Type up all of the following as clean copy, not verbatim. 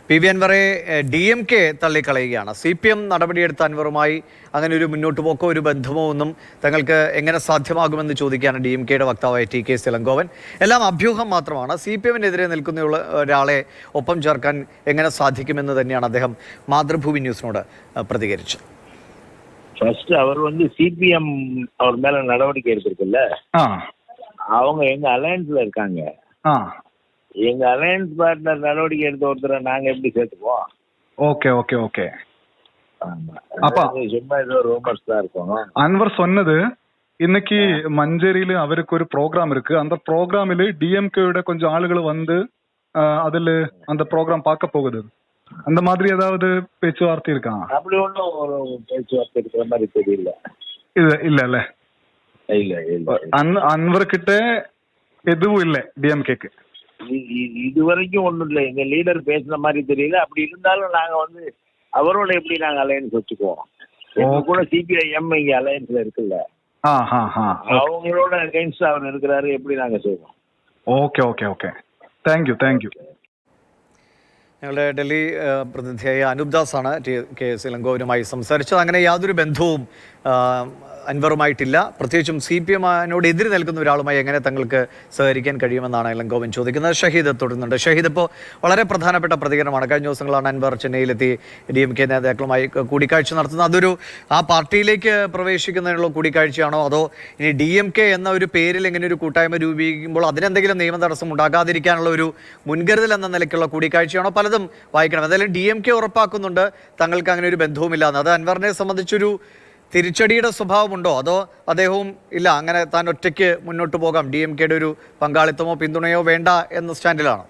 P V അൻവറെ DMK തള്ളിക്കളയുകയാണ്. CPM നടപടിയെടുത്ത അൻവറുമായി അങ്ങനെ ഒരു മുന്നോട്ട് പോക്കോ ഒരു ബന്ധമോ ഒന്നും തങ്ങൾക്ക് എങ്ങനെ സാധ്യമാകുമെന്ന് ചോദിക്കുകയാണ് DMKയുടെ വക്താവായ TK സിലങ്കോവൻ. എല്ലാം അഭ്യൂഹം മാത്രമാണ്. CPMനെതിരെ നിൽക്കുന്ന ഒരാളെ ഒപ്പം ചേർക്കാൻ എങ്ങനെ സാധിക്കുമെന്ന് തന്നെയാണ് അദ്ദേഹം മാതൃഭൂമി ന്യൂസിനോട് പ്രതികരിച്ചത്. ஃபர்ஸ்ட் அவர் CPM அவர் மேல நடவடிக்கை எடுத்திருக்குல்ல, அவங்க எங்க அலையன்ஸ்ல இருக்காங்க. எங்க அலையன்ஸ் பார்ட்னர் நடவடிக்கை எடுத்த ஒருத்தரை நாங்க எப்படி சேர்த்துப்போம்? Okay okay okay. அப்ப சும்மா ஏதோ ரூமர்ஸ் தான் இருக்கும். அன்வர் சொன்னது இன்னைக்கு மஞ்சேரியில அவருக்கு ஒரு ப்ரோக்ராம் இருக்கு. அந்த ப்ரோக்ராமில் DMKயோட கொஞ்சம் ஆளுகள் வந்து அதுல அந்த ப்ரோக்ராம் பார்க்க போகுது. அந்த மாதிரி ஏதாவது பேச்சுவார்த்தை இருக்கா? அப்படி ஒன்றும் ஒரு பேச்சுவார்த்தை இருக்கிற மாதிரி தெரியல. இல்ல இல்ல இல்ல இல்ல அன்வர் கிட்ட எதுவும் இல்ல DMKக்கு இது வரைக்கும் ஒண்ணும் இல்லை. எங்க லீடர் பேசுன மாதிரி தெரியல. அப்படி இருந்தாலும் நாங்க அவரோட எப்படி நாங்க அலையன்ஸ் வச்சுக்குவோம்? கூட CPIM இங்க அலையன்ஸ்ல இருக்குல்ல, அவங்களோட அகைன்ஸ்ட் அவர் இருக்கிறாரு, எப்படி நாங்க செய்வோம்? Okay okay okay. Thank you. ഞങ്ങളുടെ ഡൽഹി പ്രതിനിധിയായ അനൂപ് ദാസാണ് TK സിലങ്കോവനുമായി സംസാരിച്ചത്. അങ്ങനെ യാതൊരു ബന്ധവും അൻവറുമായിട്ടില്ല. പ്രത്യേകിച്ചും CPMനോട് എതിരെ നിൽക്കുന്ന ഒരാളുമായി എങ്ങനെ തങ്ങൾക്ക് സഹകരിക്കാൻ കഴിയുമെന്നാണ് ഇലങ്കോവൻ ചോദിക്കുന്നത്. ഷഹീദ് തുടരുന്നുണ്ട്. ഷഹീദ്, ഇപ്പോൾ വളരെ പ്രധാനപ്പെട്ട പ്രതികരണമാണ്. കഴിഞ്ഞ ദിവസങ്ങളാണ് അൻവർ ചെന്നൈയിലെത്തി DMK നേതാക്കളുമായി കൂടിക്കാഴ്ച നടത്തുന്നത്. അതൊരു ആ പാർട്ടിയിലേക്ക് പ്രവേശിക്കുന്നതിനുള്ള കൂടിക്കാഴ്ചയാണോ, അതോ ഇനി DMK എന്ന ഒരു പേരിൽ ഇങ്ങനെ ഒരു കൂട്ടായ്മ രൂപീകരിക്കുമ്പോൾ അതിനെന്തെങ്കിലും നിയമ തടസ്സം ഉണ്ടാകാതിരിക്കാനുള്ള ഒരു മുൻകരുതൽ എന്ന നിലയ്ക്കുള്ള കൂടിക്കാഴ്ചയാണോ? പലതും വായിക്കണം. എന്തായാലും DMK ഉറപ്പാക്കുന്നുണ്ട് തങ്ങൾക്ക് അങ്ങനെ ഒരു ബന്ധവുമില്ലാന്ന്. അത് അൻവറിനെ സംബന്ധിച്ചൊരു തിരിച്ചടിയുടെ സ്വഭാവമുണ്ടോ, അതോ അദ്ദേഹവും ഇല്ല അങ്ങനെ താൻ ഒറ്റയ്ക്ക് മുന്നോട്ട് പോകാം, DMKയുടെ ഒരു പങ്കാളിത്തമോ പിന്തുണയോ വേണ്ട എന്ന സ്റ്റാൻഡിലാണോ?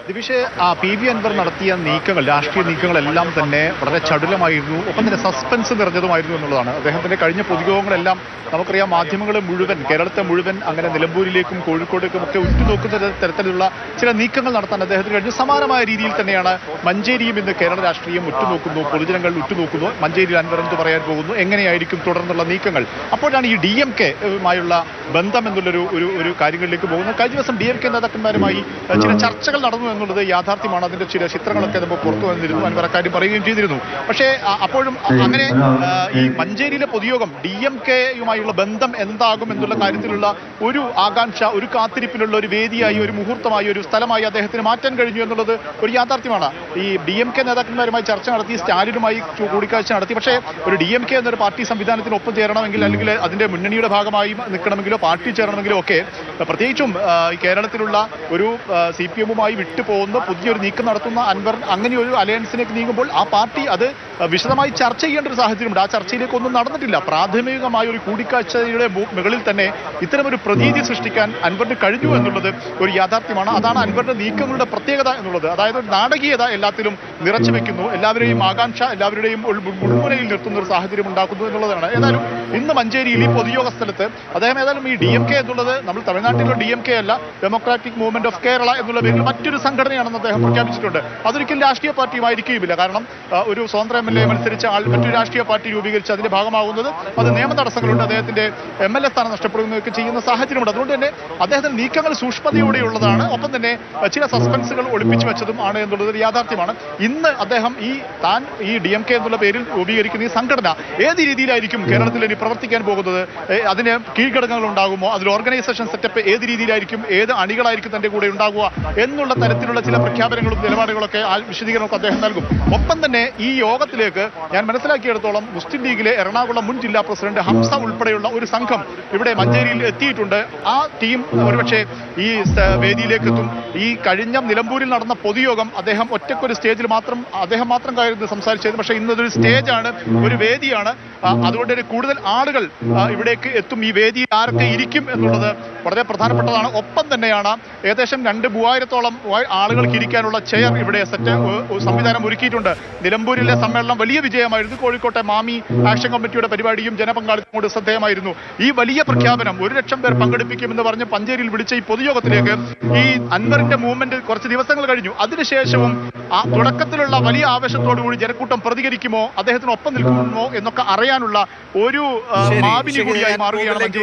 ദിവിഷെ, PV അൻവർ നടത്തിയ നീക്കങ്ങൾ, രാഷ്ട്രീയ നീക്കങ്ങളെല്ലാം തന്നെ വളരെ ചടുലമായിരുന്നു, ഒപ്പം തന്നെ സസ്പെൻസ് നിറഞ്ഞതുമായിരുന്നു എന്നുള്ളതാണ്. അദ്ദേഹത്തിന്റെ കഴിഞ്ഞ പൊതുയോഗങ്ങളെല്ലാം നമുക്കറിയാം, മാധ്യമങ്ങൾ മുഴുവൻ, കേരളത്തെ മുഴുവൻ അങ്ങനെ നിലമ്പൂരിലേക്കും കോഴിക്കോടേക്കും ഒക്കെ ഉറ്റുനോക്കുന്ന തരത്തിലുള്ള ചില നീക്കങ്ങൾ നടത്താൻ അദ്ദേഹത്തിന് കഴിഞ്ഞു. സമാനമായ രീതിയിൽ തന്നെയാണ് മഞ്ചേരിയും ഇന്ന് കേരള രാഷ്ട്രീയം ഉറ്റുനോക്കുന്നു, പൊതുജനങ്ങൾ ഉറ്റുനോക്കുന്നു. മഞ്ചേരിയിൽ അൻവർ എന്ത് പറയാൻ പോകുന്നു, എങ്ങനെയായിരിക്കും തുടർന്നുള്ള നീക്കങ്ങൾ. അപ്പോഴാണ് ഈ DMKയുമായുള്ള ബന്ധം എന്നുള്ളൊരു ഒരു കാര്യങ്ങളിലേക്ക് പോകുന്നത്. കഴിഞ്ഞ ദിവസം DMK നേതാക്കന്മാരുമായി ചില ചർച്ചകൾ നടന്നു എന്നുള്ളത് യാഥാർത്ഥ്യമാണ്. അതിന്റെ ചില ചിത്രങ്ങളൊക്കെ നമ്മൾ പുറത്തു വന്നിരുന്നു. അൻവർ അക്കാര്യം പറയുകയും ചെയ്തിരുന്നു. പക്ഷേ അപ്പോഴും അങ്ങനെ ഈ മഞ്ചേരിയിലെ പൊതുയോഗം DMKയുമായുള്ള ബന്ധം എന്താകും എന്നുള്ള കാര്യത്തിലുള്ള ഒരു ആകാംക്ഷ, ഒരു കാത്തിരിപ്പിലുള്ള ഒരു വേദിയായി, ഒരു മുഹൂർത്തമായി, ഒരു സ്ഥലമായി അദ്ദേഹത്തിന് മാറ്റാൻ കഴിഞ്ഞു എന്നുള്ളത് ഒരു യാഥാർത്ഥ്യമാണ്. ഈ DMK നേതാക്കന്മാരുമായി ചർച്ച നടത്തി, സ്റ്റാലിനുമായി കൂടിക്കാഴ്ച നടത്തി. പക്ഷേ ഒരു DMK എന്നൊരു പാർട്ടി സംവിധാനത്തിന് ഒപ്പം ചേരണമെങ്കിൽ, അല്ലെങ്കിൽ അതിന്റെ മുന്നണിയുടെ ഭാഗമായി നിൽക്കണമെങ്കിലോ പാർട്ടി ചേരണമെങ്കിലോ ഒക്കെ, പ്രത്യേകിച്ചും കേരളത്തിലുള്ള ഒരു CPMുമായി വിട്ടുപോകുന്ന പുതിയൊരു നീക്കം നടത്തുന്ന അൻവർ അങ്ങനെ ഒരു അലയൻസിലേക്ക് നീങ്ങുമ്പോൾ ആ പാർട്ടി അത് വിശദമായി ചർച്ച ചെയ്യേണ്ട ഒരു സാഹചര്യമുണ്ട്. ആ ചർച്ചയിലേക്കൊന്നും നടന്നിട്ടില്ല. പ്രാഥമികമായ ഒരു കൂടിക്കാഴ്ചയുടെ മുകളിൽ തന്നെ ഇത്തരമൊരു പ്രതീതി സൃഷ്ടിക്കാൻ അൻവറിന് കഴിഞ്ഞു എന്നുള്ളത് ഒരു യാഥാർത്ഥ്യമാണ്. അതാണ് അൻവറിന്റെ നീക്കങ്ങളുടെ പ്രത്യേകത എന്നുള്ളത്. അതായത് ഒരു നാടകീയത എല്ലാത്തിലും നിറച്ചു വെക്കുന്നു, എല്ലാവരെയും ആകാംക്ഷ, എല്ലാവരുടെയും മുൾമുനയിൽ നിർത്തുന്ന ഒരു സാഹചര്യം ഉണ്ടാക്കുന്നു എന്നുള്ളതാണ്. ഏതായാലും ഇന്ന് മഞ്ചേരിയിൽ ഈ പൊതുയോഗ സ്ഥലത്ത് അദ്ദേഹം ഏതായാലും ഈ DMK എന്നുള്ളത് നമ്മൾ തമിഴ്നാട്ടിലുള്ള DMK അല്ല, ഡെമോക്രാറ്റിക് മൂവ്മെന്റ് ഓഫ് കേരള എന്നുള്ള പേരിൽ മറ്റൊരു സംഘടനയാണെന്ന് അദ്ദേഹം പ്രഖ്യാപിച്ചിട്ടുണ്ട്. അതൊരിക്കലും രാഷ്ട്രീയ പാർട്ടിയുമായിരിക്കുകയുമില്ല. കാരണം ഒരു സ്വതന്ത്ര MLA മത്സരിച്ച ആൾ മറ്റൊരു രാഷ്ട്രീയ പാർട്ടി രൂപീകരിച്ച് അതിന്റെ ഭാഗമാകുന്നത് അത് നിയമ തടസ്സങ്ങളുണ്ട്, അദ്ദേഹത്തിന്റെ MLA സ്ഥാനം നഷ്ടപ്പെടുകയൊക്കെ ചെയ്യുന്ന സാഹചര്യമുണ്ട്. അതുകൊണ്ട് തന്നെ അദ്ദേഹത്തിന്റെ നീക്കങ്ങൾ സൂക്ഷ്മതയോടെയുള്ളതാണ്, ഒപ്പം തന്നെ ചില സസ്പെൻസുകൾ ഒളിപ്പിച്ചു വെച്ചതും ആണ് എന്നുള്ളത് ഒരു യാഥാർത്ഥ്യമാണ്. ഇന്ന് അദ്ദേഹം താൻ ഈ DMK എന്നുള്ള പേരിൽ രൂപീകരിക്കുന്ന ഈ സംഘടന ഏത് രീതിയിലായിരിക്കും കേരളത്തിൽ ഇനി പ്രവർത്തിക്കാൻ പോകുന്നത്, അതിന് കീഴ്ഘടകങ്ങൾ ഉണ്ടാകുമോ, അതിൽ ഓർഗനൈസേഷൻ സെറ്റപ്പ് ഏത് രീതിയിലായിരിക്കും, ഏത് അണികളായിരിക്കും തന്റെ കൂടെ ഉണ്ടാകുക എന്നുള്ള തരത്തിലുള്ള ചില പ്രഖ്യാപനങ്ങളും നിലപാടുകളൊക്കെ വിശദീകരണമൊക്കെ അദ്ദേഹം നൽകും. ഒപ്പം തന്നെ ഈ യോഗത്തിലേക്ക് ഞാൻ മനസ്സിലാക്കിയെടുത്തോളം മുസ്ലിം ലീഗിലെ എറണാകുളം മുൻ ജില്ലാ പ്രസിഡന്റ് ഹംസ ഉൾപ്പെടെയുള്ള ഒരു സംഘം ഇവിടെ മഞ്ചേരിയിൽ എത്തിയിട്ടുണ്ട്. ആ ടീം ഒരുപക്ഷെ ഈ വേദിയിലേക്ക് എത്തും. ഈ കഴിഞ്ഞ നിലമ്പൂരിൽ നടന്ന പൊതുയോഗം അദ്ദേഹം ഒറ്റക്കൊരു സ്റ്റേജിൽ അദ്ദേഹം മാത്രം കയറി സംസാരിച്ചത്. പക്ഷേ ഇന്നതൊരു സ്റ്റേജാണ്, ഒരു വേദിയാണ്. അതുകൊണ്ട് തന്നെ കൂടുതൽ ആളുകൾ ഇവിടേക്ക് എത്തും. ഈ വേദിയിൽ ആരൊക്കെ ഇരിക്കും എന്നുള്ളത് വളരെ പ്രധാനപ്പെട്ടതാണ്. ഒപ്പം തന്നെയാണ് ഏകദേശം 2,000-3,000-ഓളം ആളുകൾക്ക് ഇരിക്കാനുള്ള ചെയർ ഇവിടെ സംവിധാനം ഒരുക്കിയിട്ടുണ്ട്. നിലമ്പൂരിലെ സമ്മേളനം വലിയ വിജയമായിരുന്നു. കോഴിക്കോട്ടെ മാമി ആക്ഷൻ കമ്മിറ്റിയുടെ പരിപാടിയും ജനപങ്കാളിത്തം കൊണ്ട് ശ്രദ്ധേയമായിരുന്നു. ഈ വലിയ പ്രഖ്യാപനം 1,00,000 പേർ പങ്കെടുപ്പിക്കുമെന്ന് പറഞ്ഞ് പഞ്ചേരിയിൽ വിളിച്ച ഈ പൊതുയോഗത്തിലേക്ക് ഈ അൻവറിന്റെ മൂവ്മെന്റ് കുറച്ച് ദിവസങ്ങൾ കഴിഞ്ഞു. അതിനുശേഷവും ആ തുടക്കത്തിലുള്ള വലിയ ആവേശത്തോടുകൂടി ജനക്കൂട്ടം പ്രതികരിക്കുമോ, അദ്ദേഹത്തിനൊപ്പം നിൽക്കുമോ എന്നൊക്കെ അറിയാനുള്ള ഒരു മാപിനി കൂടിയായി മാറുകയാണ് മഞ്ചേരി.